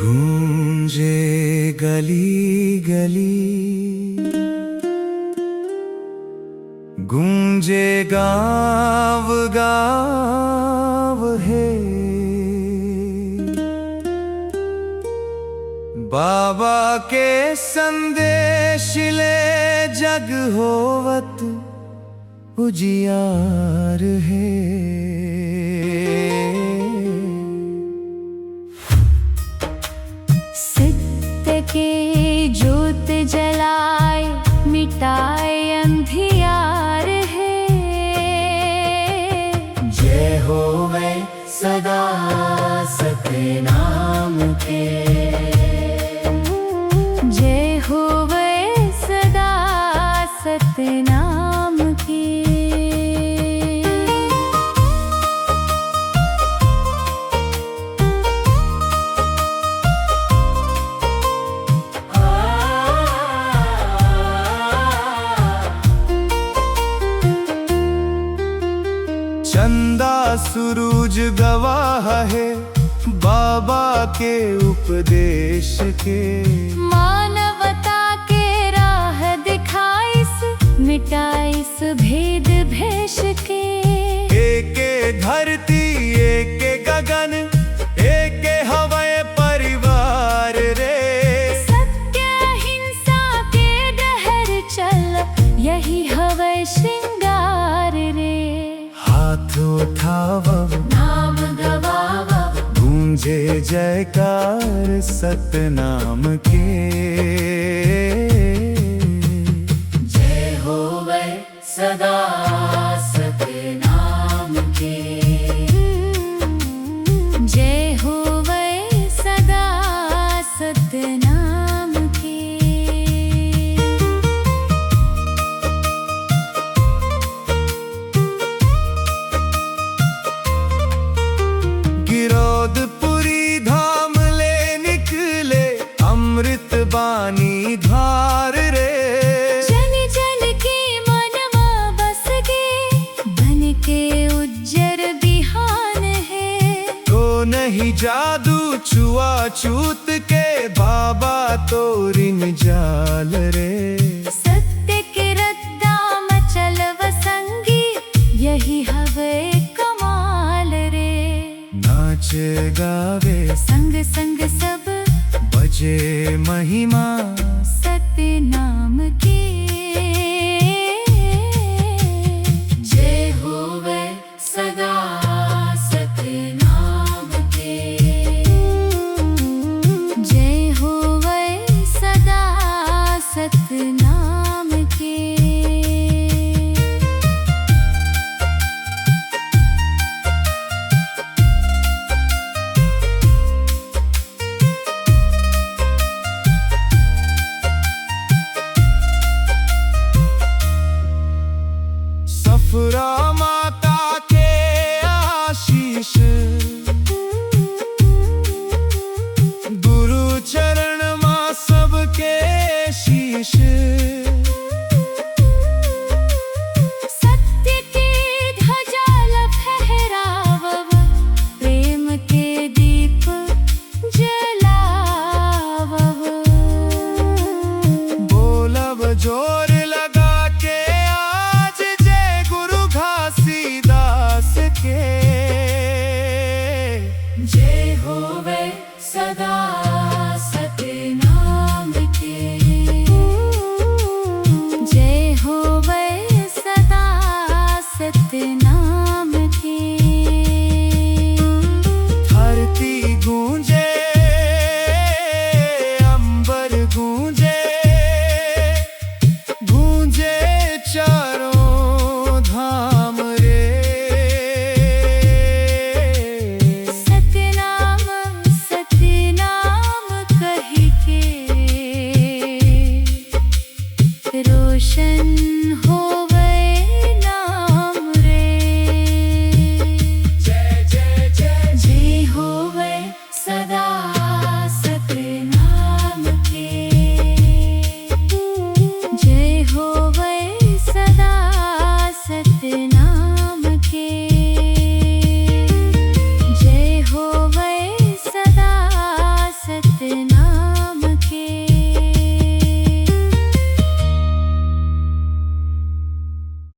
गूंजे गली गली, गूंजे गाँव गाँव है, बाबा के संदेश ले जग होवत उजियार है। सत्य के ज्योत जलाए मिटाए अंधियार है। जय होवे सदा सतनाम के, जय होवे सदा सतनाम की। चंदा सूरज गवाह है बाबा के उपदेश के, मानवता के राह दिखाइस मिटाइस भेद भेष के। एक धरती एक गगन एक हवाए परिवार रे, सत्य हिंसा के डहर चल यही हवै श्रृंगार रे। हाथ उठावब नाम गवावब, गूंजे जयकार सतनाम के। जय होवे सदा सतनाम के, जय होवे सदा सतनाम के। गिरौदपुरी धाम ले निकले अमृत बानी धार रे, जन जन के मनवा बस गे बन के उज्जर बिहान है। तो नहीं जादू छुआछूत के बाबा तोरिन जाल रे। सत्य के रद्दा मचल वसंगी यही हवे कमाल रे। नाच गावे संग संग सब बजे महिमा सतनाम की। जय होवे सदा सतनाम के, जय होवे सदा सतनाम के। सफरा माता के